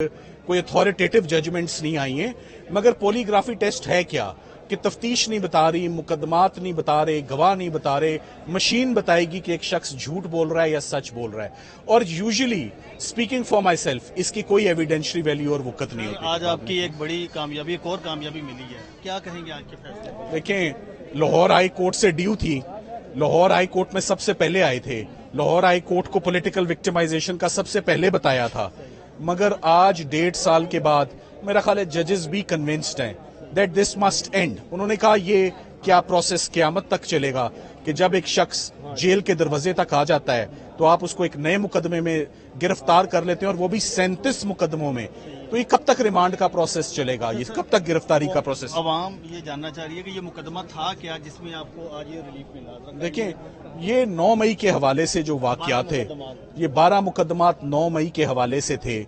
कोई authoritative judgements नहीं आई हैं, मगर पॉलीग्राफी टेस्ट है क्या कि तफ्तीश नहीं बता रही, मुकदमात नहीं बता रहे, गवाह नहीं बता रहे, मशीन बताएगी कि एक शख्स झूठ बोल रहा है या सच बोल रहा है। और usually speaking for my self, इसकी कोई एविडेंशियरी वैल्यू और वक़्त नहीं होती। आज आपकी एक बड़ी कामयाबी, एक और कामयाबी मिली है, क्या कहेंगे आज के फैसले? देखें, लाहौर हाई कोर्ट से ड्यू थी, लाहौर हाई कोर्ट में सबसे पहले आए थे, लाहौर हाई कोर्ट को पॉलिटिकल विक्टिमाइजेशन का सबसे पहले बताया था, मगर आज 1.5 साल के बाद मेरा ख्याल है जजेस भी कन्विंस्ड हैं दैट दिस मस्ट एंड। उन्होंने कहा ये क्या प्रोसेस क़यामत तक चलेगा कि जब एक शख्स जेल के दरवाजे तक आ जाता है तो आप उसको एक नए मुकदमे में गिरफ्तार कर लेते हैं, और वो भी 37 मुकदमों में। तो ये कब तक रिमांड का प्रोसेस चलेगा, ये कब तक गिरफ्तारी का प्रोसेस? अवाम ये जानना चाह रही है कि ये मुकदमा था क्या जिसमें आपको आज ये रिलीफ मिला? देखिए, ये 9 मई के हवाले से जो वाकयात थे, ये 12 मुकदमात 9 मई के हवाले से थे,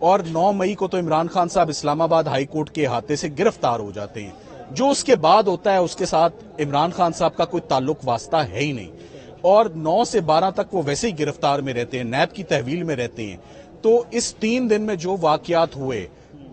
और 9 मई को तो इमरान खान साहब इस्लामाबाद हाई कोर्ट के अहाते से गिरफ्तार हो जाते हैं। जो उसके बाद होता है उसके साथ इमरान खान साहब का कोई ताल्लुक वास्ता है ही नहीं, और 9 से 12 तक वो वैसे ही गिरफ्तार में रहते हैं, नैब की तहवील में रहते हैं। तो इस 3 दिन में जो वाकयात हुए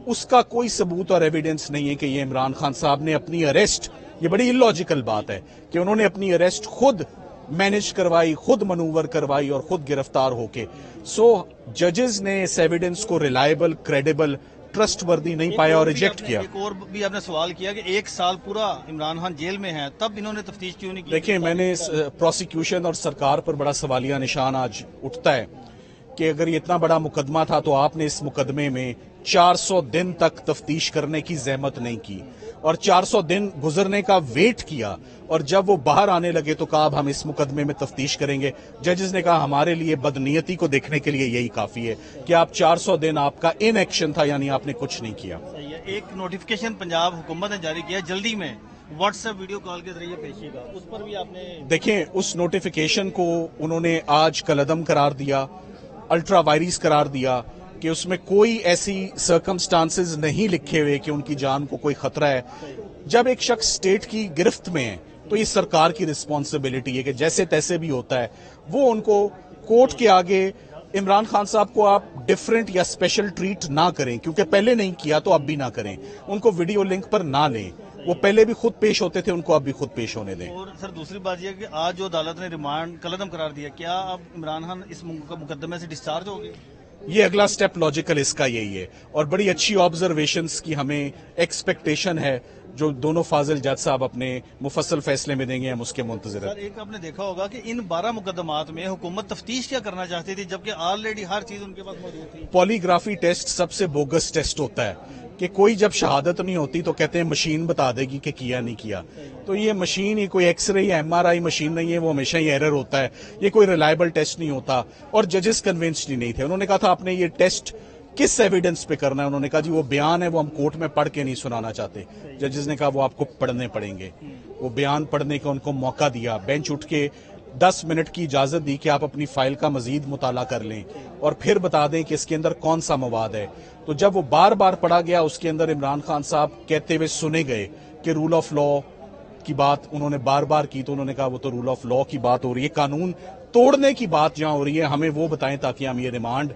उसका कोई सबूत और एविडेंस नहीं है कि ये इमरान खान साहब ने अपनी अरेस्ट, ये बड़ी इलॉजिकल बात है कि उन्होंने अपनी अरेस्ट खुद मैनेज करवाई, खुद मनूवर करवाई और खुद गिरफ्तार होके। सो जजेस ने इस एविडेंस को रिलायबल, क्रेडिबल, ट्रस्टवर्दी नहीं पाया और रिजेक्ट किया। एक और भी आपने सवाल किया कि 1 साल पूरा इमरान खान जेल में है, तब इन्होंने तफ्तीश क्यों नहीं की? देखिए, मैंने प्रोसिक्यूशन और सरकार पर बड़ा सवालिया निशान आज उठता है कि अगर ये इतना बड़ा मुकदमा था तो आपने इस मुकदमे में 400 दिन तक तफ्तीश करने की जहमत नहीं की, और 400 दिन गुजरने का वेट किया, और जब वो बाहर आने लगे तो कहा अब हम इस मुकदमे में तफ्तीश करेंगे। जजेस ने कहा हमारे लिए बदनीयती को देखने के लिए यही काफी है कि आप 400 दिन आपका इन एक्शन था, यानी आपने कुछ नहीं किया। सही है। एक नोटिफिकेशन पंजाब हुकूमत ने जारी किया जल्दी में, व्हाट्सएप वीडियो कॉल के जरिए पेशिएगा, उस पर भी आपने देखें, उस नोटिफिकेशन को उन्होंने आज कलअदम करार दिया, अल्ट्रा वायरस करार दिया कि उसमें कोई ऐसी सर्कमस्टांसेस नहीं लिखे हुए कि उनकी जान को कोई खतरा है। जब एक शख्स स्टेट की गिरफ्त में है तो ये सरकार की रिस्पॉन्सिबिलिटी है कि जैसे तैसे भी होता है वो उनको कोर्ट के आगे, इमरान खान साहब को आप डिफरेंट या स्पेशल ट्रीट ना करें, क्योंकि पहले नहीं किया तो अब भी ना करें, उनको वीडियो लिंक पर ना लें, वो पहले भी खुद पेश होते थे, उनको अब भी खुद पेश होने दें। और सर दूसरी बात यह कि आज जो अदालत ने रिमांड कलअदम करार दिया, क्या अब इमरान खान इस मुकदमे से डिस्चार्ज होंगे? ये अगला स्टेप लॉजिकल इसका यही है, और बड़ी अच्छी ऑब्जर्वेशंस की हमें एक्सपेक्टेशन है जो दोनों फाजिल जज साहब अपने मुफस्सल फैसले में देंगे, हम उसके मुंतज़िर हैं। सर एक आपने देखा होगा कि इन 12 मुकदमात में हुकूमत तफ्तीश क्या करना चाहती थी जबकि ऑलरेडी हर चीज उनके पास मौजूद थी। पॉलीग्राफी टेस्ट सबसे बोगस टेस्ट होता है कि कोई जब शहादत नहीं होती तो कहते हैं मशीन बता देगी कि किया नहीं किया। तो ये मशीन, ये कोई एक्सरे या MRI मशीन नहीं है, वो हमेशा ही एरर होता है, ये कोई रिलायबल टेस्ट नहीं होता। और जजेस कन्विंस्ड ही नहीं थे। उन्होंने कहा था आपने ये टेस्ट किस एविडेंस पे करना है, उन्होंने कहा जी वो बयान है, वो हम कोर्ट में पढ़ के नहीं सुनाना चाहते। जजेस ने कहा वो आपको पढ़ने पड़ेंगे। वो बयान पढ़ने का उनको मौका दिया, बेंच उठ के 10 मिनट की इजाजत दी कि आप अपनी फाइल का मजीद मुताला कर लें और फिर बता दें कि इसके अंदर कौन सा मवाद है। तो जब वो बार बार पढ़ा गया, उसके अंदर इमरान खान साहब कहते हुए सुने गए कि रूल ऑफ लॉ की बात उन्होंने बार बार की, तो उन्होंने कहा वो तो रूल ऑफ लॉ की बात हो रही है, कानून तोड़ने की बात जहां हो रही है, हमें वो बताएं ताकि हम ये रिमांड,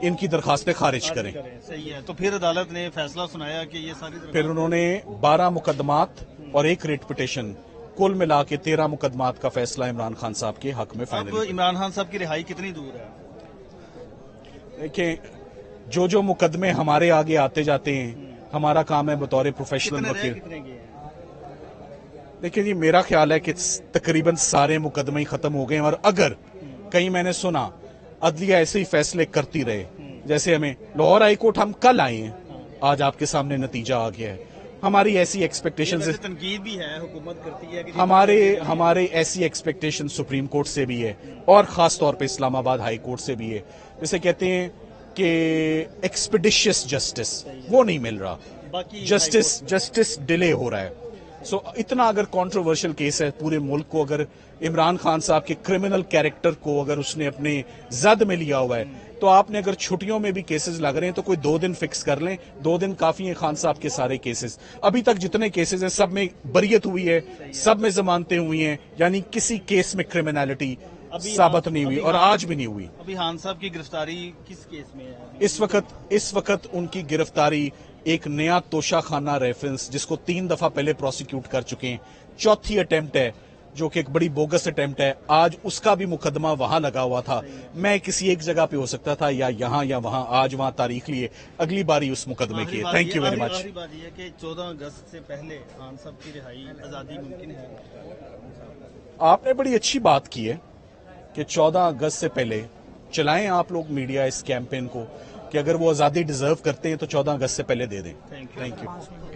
इनकी दरखास्तें खारिज करें। सही है। तो फिर अदालत ने फैसला सुनाया कि ये सारी, फिर उन्होंने 12 मुकदमात और एक रिट पिटीशन, कुल मिला के 13 मुकदमात का फैसला इमरान खान साहब के हक में फाइनल। अब इमरान खान साहब की रिहाई कितनी दूर है? देखिए, जो मुकदमे हमारे आगे आते जाते हैं, हमारा काम है बतौर प्रोफेशनल वकील। देखिए जी, मेरा ख्याल है कि तकरीबन सारे मुकदमे ही खत्म हो गए हैं, और अगर कहीं मैंने सुना अदलिया ऐसे ही फैसले करती रहे, जैसे हमें लाहौर हाई कोर्ट हम कल आए हैं, आज आपके सामने नतीजा आ गया है, हमारी ऐसी एक्सपेक्टेशन से तनकीद भी है, हुकूमत करती है कि हमारे ऐसी एक्सपेक्टेशन सुप्रीम कोर्ट से भी है, और खास तौर पे इस्लामाबाद हाई कोर्ट से भी है। जैसे कहते हैं कि एक्सपीडिशियस जस्टिस वो नहीं मिल रहा, जस्टिस डिले हो रहा है। सो इतना अगर कंट्रोवर्शियल केस है पूरे मुल्क को, अगर इमरान खान साहब के क्रिमिनल कैरेक्टर को अगर उसने अपने जद में लिया हुआ है, तो आपने अगर छुट्टियों में भी केसेस लग रहे हैं तो कोई 2 दिन फिक्स कर लें, 2 दिन काफी है खान साहब के सारे केसेस। अभी तक जितने केसेस हैं सब में बरियत हुई है, सब में जमानतें हुई हैं, यानी किसी केस में क्रिमिनलिटी साबित नहीं हुई और आज भी नहीं हुई। अभी खान साहब की गिरफ्तारी किस केस में है? इस वक्त उनकी गिरफ्तारी एक नया तोशाखाना रेफरेंस जिसको 3 दफा पहले प्रोसिक्यूट कर चुके हैं, चौथी अटेम्प्ट है जो कि एक बड़ी बोगस अटेम्प्ट है। आज उसका भी मुकदमा वहां लगा हुआ था। मैं किसी एक जगह पे हो सकता था या यहाँ या वहां, आज वहां तारीख लिए, अगली बारी उस मुकदमे की। Thank you very much. आखिरी बात यह है कि 14 अगस्त से पहले खान साहब की रिहाई, आजादी मुमकिन है? आपने बड़ी अच्छी बात की है कि 14 अगस्त से पहले चलाएं आप लोग मीडिया इस कैंपेन को कि अगर वो आज़ादी डिजर्व करते हैं तो 14 अगस्त से पहले दे दें। Thank you.